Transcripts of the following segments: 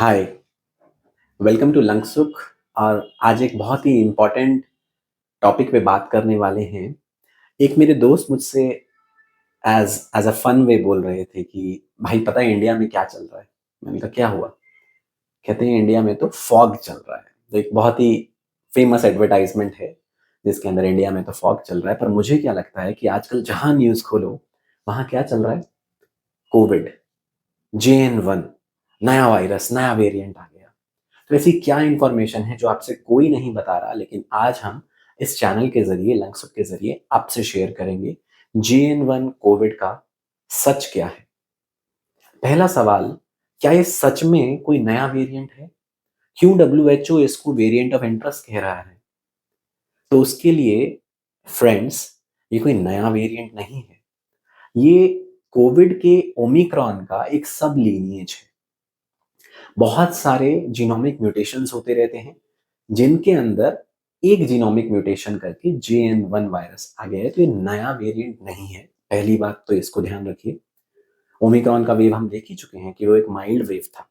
Hi, welcome to लंगसुक। और आज एक बहुत ही इम्पोर्टेंट टॉपिक पे बात करने वाले हैं। एक मेरे दोस्त मुझसे as as a fun way बोल रहे थे कि भाई पता है इंडिया में क्या चल रहा है। मैंने कहा क्या हुआ? कहते हैं इंडिया में तो फॉग चल रहा है। तो एक बहुत ही फेमस एडवर्टाइजमेंट है जिसके अंदर इंडिया में तो फॉग चल रहा है, पर मुझे क्या लगता है कि आजकल जहां न्यूज़ खोलो वहां क्या चल रहा है? कोविड, JN1, नया वायरस, नया वेरिएंट आ गया। तो ऐसी क्या इंफॉर्मेशन है जो आपसे कोई नहीं बता रहा, लेकिन आज हम इस चैनल के जरिए, लंगसुक के जरिए आपसे शेयर करेंगे। JN1 कोविड का सच क्या है? पहला सवाल, क्या ये सच में कोई नया वेरिएंट है? क्यों WHO इसको वेरिएंट ऑफ इंटरेस्ट कह रहा है? तो उसके लिए फ्रेंड्स, ये कोई नया वेरिएंट नहीं है। ये कोविड के ओमिक्रॉन का एक सब लीनिएज है। बहुत सारे जीनोमिक म्यूटेशंस होते रहते हैं जिनके अंदर एक जीनोमिक म्यूटेशन करके JN1 वायरस आ गया है। तो ये नया वेरिएंट नहीं है। पहली बात तो इसको ध्यान रखिए। ओमिक्रॉन का वेव हम देख ही चुके हैं कि वो एक माइल्ड वेव था।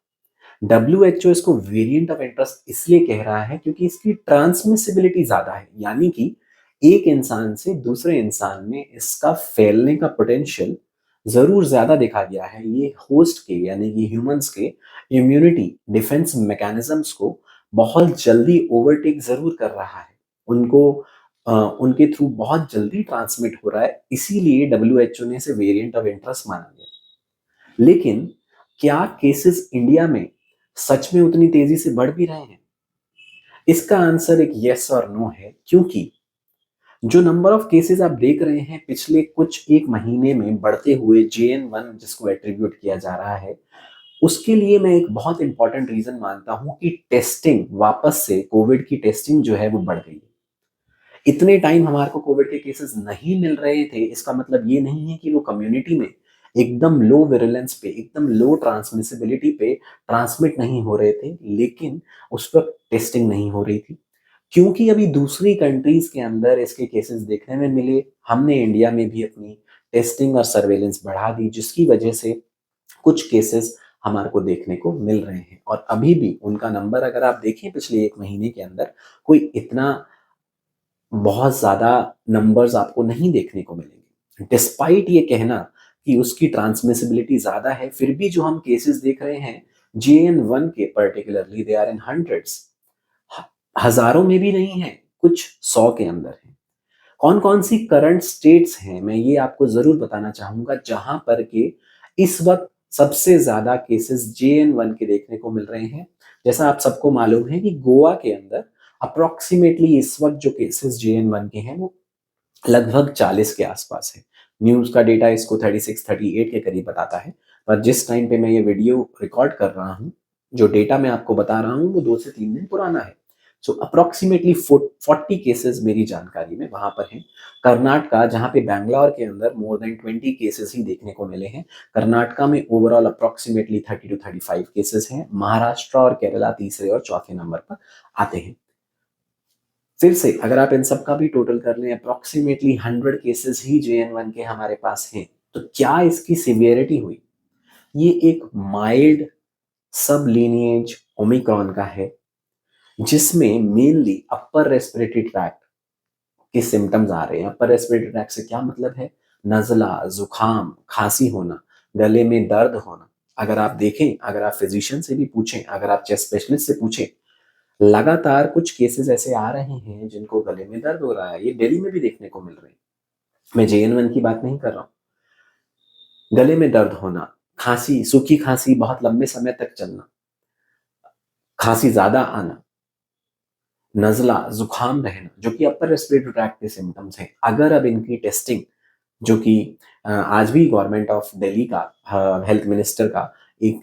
WHO इसको वेरिएंट ऑफ इंटरेस्ट इसलिए कह रहा है क्योंकि इसकी ट्रांसमिसिबिलिटी ज्यादा है, यानी कि एक इंसान से दूसरे इंसान में इसका फैलने का पोटेंशियल जरूर ज्यादा देखा गया है। ये होस्ट के यानी कि ह्यूमंस के इम्यूनिटी डिफेंस मैकेनिज्म्स को बहुत जल्दी ओवरटेक जरूर कर रहा है। उनको उनके थ्रू बहुत जल्दी ट्रांसमिट हो रहा है, इसीलिए WHO ने इसे वेरिएंट ऑफ इंटरेस्ट माना गया। लेकिन क्या केसेस इंडिया में सच में उतनी तेजी से बढ़ भी रहे हैं? इसका आंसर एक यस और नो है, क्योंकि जो नंबर ऑफ केसेस आप देख रहे हैं पिछले कुछ एक महीने में बढ़ते हुए JN1 जिसको एट्रीब्यूट किया जा रहा है, उसके लिए मैं एक बहुत इंपॉर्टेंट रीजन मानता हूं कि टेस्टिंग, वापस से कोविड की टेस्टिंग जो है वो बढ़ गई है। इतने टाइम हमारे को कोविड के केसेस नहीं मिल रहे थे, इसका मतलब ये नहीं है कि वो कम्युनिटी में एकदम लो विरुलेंस पे, एकदम लो ट्रांसमिसिबिलिटी पे ट्रांसमिट नहीं हो रहे थे, लेकिन उस वक्त टेस्टिंग नहीं हो रही थी। क्योंकि अभी दूसरी कंट्रीज के अंदर इसके केसेस देखने में मिले, हमने इंडिया में भी अपनी टेस्टिंग और सर्वेलेंस बढ़ा दी, जिसकी वजह से कुछ केसेस हमारे को देखने को मिल रहे हैं। और अभी भी उनका नंबर अगर आप देखें पिछले एक महीने के अंदर, कोई इतना बहुत ज्यादा नंबर्स आपको नहीं देखने को मिलेंगे। डिस्पाइट ये कहना कि उसकी ट्रांसमिसिबिलिटी ज्यादा है, फिर भी जो हम केसेस देख रहे हैं JN1 के, particularly they are in hundreds, हजारों में भी नहीं है, कुछ 100 के अंदर है। कौन कौन सी करंट स्टेट्स हैं मैं ये आपको जरूर बताना चाहूंगा जहां पर के इस वक्त सबसे ज्यादा केसेस JN1 के देखने को मिल रहे हैं। जैसा आप सबको मालूम है कि गोवा के अंदर अप्रोक्सीमेटली इस वक्त जो केसेस JN1 के हैं वो लगभग 40 के आसपास है। न्यूज का डेटा इसको 36-38 के करीब बताता है, पर जिस टाइम पे मैं ये वीडियो रिकॉर्ड कर रहा हूँ, जो डेटा मैं आपको बता रहा हूँ वो 2 से 3 दिन पुराना है। सो अप्रोक्सीमेटली 40 केसेस मेरी जानकारी में वहां पर हैं। कर्नाटका, जहां पे बैंगलोर के अंदर मोर देन 20 केसेस ही देखने को मिले हैं, कर्नाटका में ओवरऑल अप्रोक्सीमेटली 30 to 35 केसेस हैं। महाराष्ट्र और केरला तीसरे और चौथे नंबर पर आते हैं। फिर से अगर आप इन सब का भी टोटल कर लें, अप्रोक्सीमेटली 100 केसेस ही JN1 के हमारे पास हैं। तो क्या इसकी सिवियरिटी हुई? ये एक माइल्ड सब लीनिएज ओमिक्रॉन का है, जिसमें मेनली अपर रेस्पिरेटरी ट्रैक्ट के सिम्टम्स आ रहे हैं। अपर रेस्पिरेटरी ट्रैक्ट से क्या मतलब है? नजला, जुकाम, खांसी होना, गले में दर्द होना। अगर आप देखें, अगर आप फिजिशियन से भी पूछें, अगर आप चेस्ट स्पेशलिस्ट से पूछें, लगातार कुछ केसेस ऐसे आ रहे हैं जिनको गले में दर्द हो रहा है। ये दिल्ली में भी देखने को मिल रहे हैं। मैं JN1 की बात नहीं कर रहा हूँ। गले में दर्द होना, खांसी, सूखी खांसी बहुत लंबे समय तक चलना, खांसी ज्यादा आना, नजला, जुकाम रहना, जो कि अपर रेस्पिरेटरी ट्रैक्ट के सिम्टम्स हैं। अगर अब इनकी टेस्टिंग, जो कि आज भी गवर्नमेंट ऑफ दिल्ली का, हेल्थ मिनिस्टर का एक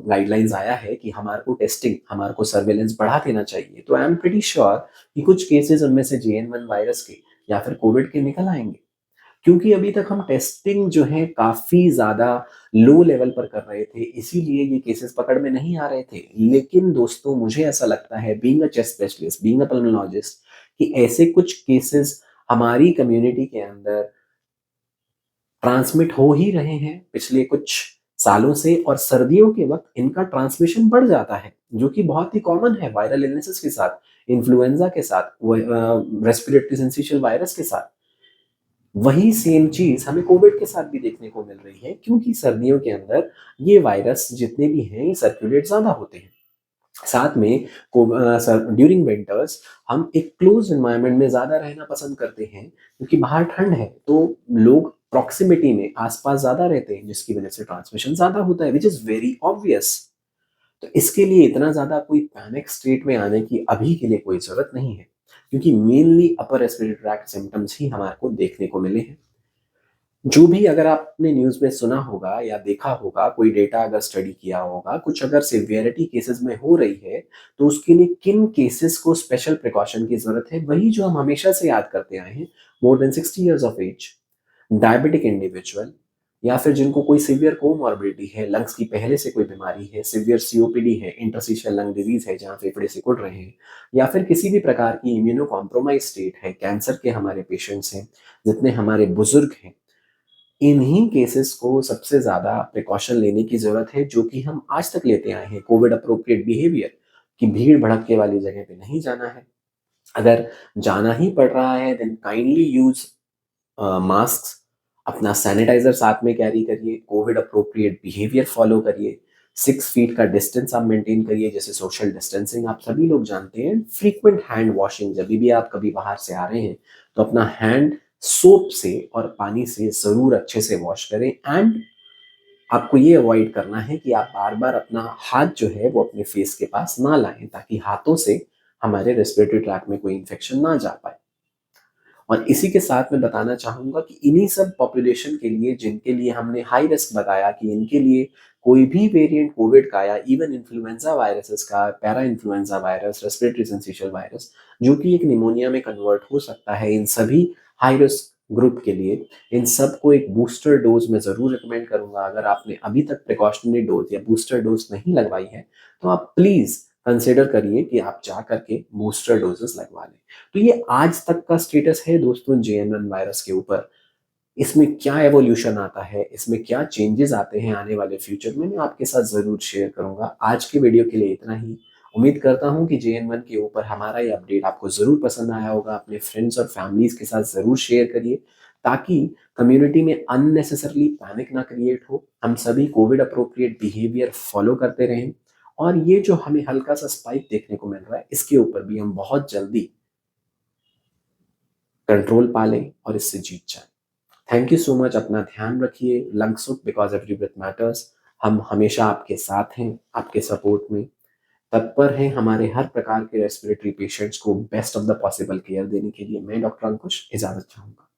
गाइडलाइंस आया है कि हमारे को टेस्टिंग, हमारे को सर्वेलेंस बढ़ा देना चाहिए, तो आई एम प्रीटी श्योर कि कुछ केसेस उनमें से JN1 वायरस के या फिर कोविड के निकल आएंगे। क्योंकि अभी तक हम टेस्टिंग जो है काफी ज्यादा लो लेवल पर कर रहे थे, इसीलिए ये केसेस पकड़ में नहीं आ रहे थे। लेकिन दोस्तों, मुझे ऐसा लगता है, being a chest specialist, being a pulmonologist, कि ऐसे कुछ केसेस हमारी कम्युनिटी के अंदर ट्रांसमिट हो ही रहे हैं पिछले कुछ सालों से, और सर्दियों के वक्त इनका ट्रांसमिशन बढ़ जाता है, जो कि बहुत ही कॉमन है वायरल इलनेसेस के साथ, इन्फ्लुएंजा के साथ, रेस्पिरेटरी सिंसिशियल वायरस के साथ। वही सेम चीज हमें कोविड के साथ भी देखने को मिल रही है, क्योंकि सर्दियों के अंदर ये वायरस जितने भी हैं ये सर्कुलेट ज्यादा होते हैं। साथ में ड्यूरिंग विंटर्स हम एक क्लोज एनवायरनमेंट में ज्यादा रहना पसंद करते हैं, क्योंकि बाहर ठंड है तो लोग प्रॉक्सिमिटी में आसपास ज्यादा रहते हैं, जिसकी वजह से ट्रांसमिशन ज्यादा होता है, विच इज वेरी ऑब्वियस। तो इसके लिए इतना ज़्यादा कोई पैनिक स्टेट में आने की अभी के लिए कोई ज़रूरत नहीं है, क्योंकि mainly upper respiratory tract symptoms ही हमारे को देखने को मिले हैं। जो भी अगर आपने न्यूज़ में सुना होगा या देखा होगा, कोई डेटा अगर स्टडी किया होगा, कुछ अगर सिवियरिटी केसेस में हो रही है, तो उसके लिए किन केसेस को स्पेशल प्रिकॉशन की ज़रूरत है, वही जो हम हमेशा से याद करते आए हैं। More than 60 years of age, diabetic individual, या फिर जिनको कोई सिवियर कोमॉर्बिडिटी है, लंग्स की पहले से कोई बीमारी है, सिवियर सीओपीडी है, इंटरस्टिशियल लंग डिजीज है जहाँ फेफड़े सिकुड़ रहे हैं, या फिर किसी भी प्रकार की इम्यूनो कॉम्प्रोमाइज स्टेट है, कैंसर के हमारे पेशेंट्स हैं, जितने हमारे बुजुर्ग हैं, इन्हीं केसेस को सबसे ज्यादा प्रिकॉशन लेने की जरूरत है, जो कि हम आज तक लेते आए हैं। कोविड अप्रोप्रिएट बिहेवियर, कि भीड़ भड़के वाली जगह पे नहीं जाना है, अगर जाना ही पड़ रहा है देन काइंडली यूज मास्क, अपना सैनिटाइजर साथ में कैरी करिए, कोविड अप्रोप्रिएट बिहेवियर फॉलो करिए, 6 फीट का डिस्टेंस आप मेंटेन करिए, जैसे सोशल डिस्टेंसिंग आप सभी लोग जानते हैं। फ्रीक्वेंट हैंड वॉशिंग, जब भी आप कभी बाहर से आ रहे हैं तो अपना हैंड सोप से और पानी से जरूर अच्छे से वॉश करें। एंड आपको ये अवॉइड करना है कि आप बार बार अपना हाथ जो है वो अपने फेस के पास ना लाएं, ताकि हाथों से हमारे रेस्पिरेटरी ट्रैक में कोई इन्फेक्शन ना जा पाए। और इसी के साथ मैं बताना चाहूंगा कि इन्हीं सब पॉपुलेशन के लिए, जिनके लिए हमने हाई रिस्क बताया, कि इनके लिए कोई भी वेरिएंट कोविड का या इवन इन्फ्लुएंजा वायरसेस का, para influenza virus, respiratory syncytial virus, जो कि एक निमोनिया में कन्वर्ट हो सकता है, इन सभी हाई रिस्क ग्रुप के लिए इन सबको एक बूस्टर डोज में जरूर रिकमेंड करूंगा। अगर आपने अभी तक प्रिकॉशनरी डोज या बूस्टर डोज नहीं लगवाई है, तो आप प्लीज कंसिडर करिए कि आप जा करके बूस्टर डोजेस लगवा लें। तो ये आज तक का स्टेटस है दोस्तों JN1 वायरस के ऊपर। इसमें क्या एवोल्यूशन आता है, इसमें क्या चेंजेस आते हैं आने वाले फ्यूचर में, मैं आपके साथ जरूर शेयर करूंगा। आज के वीडियो के लिए इतना ही। उम्मीद करता हूं कि JN1 के ऊपर हमारा ये अपडेट आपको जरूर पसंद आया होगा। अपने फ्रेंड्स और फैमिलीज के साथ जरूर शेयर करिए, ताकि कम्युनिटी में अननेसेसरली पैनिक ना क्रिएट हो, हम सभी कोविड अप्रोप्रिएट बिहेवियर फॉलो करते रहें, और ये जो हमें हल्का सा स्पाइक देखने को मिल रहा है, इसके ऊपर भी हम बहुत जल्दी कंट्रोल पा लें और इससे जीत जाएं। Thank you so much. अपना ध्यान रखिए। लंग्सुक, बिकॉज एवरी ब्रेथ मैटर्स। हम हमेशा आपके साथ हैं, आपके सपोर्ट में तत्पर हैं, हमारे हर प्रकार के रेस्पिरेटरी पेशेंट्स को best of the possible care देने के लिए। मैं डॉक्टर अंकुश इजाजत चाहूंगा।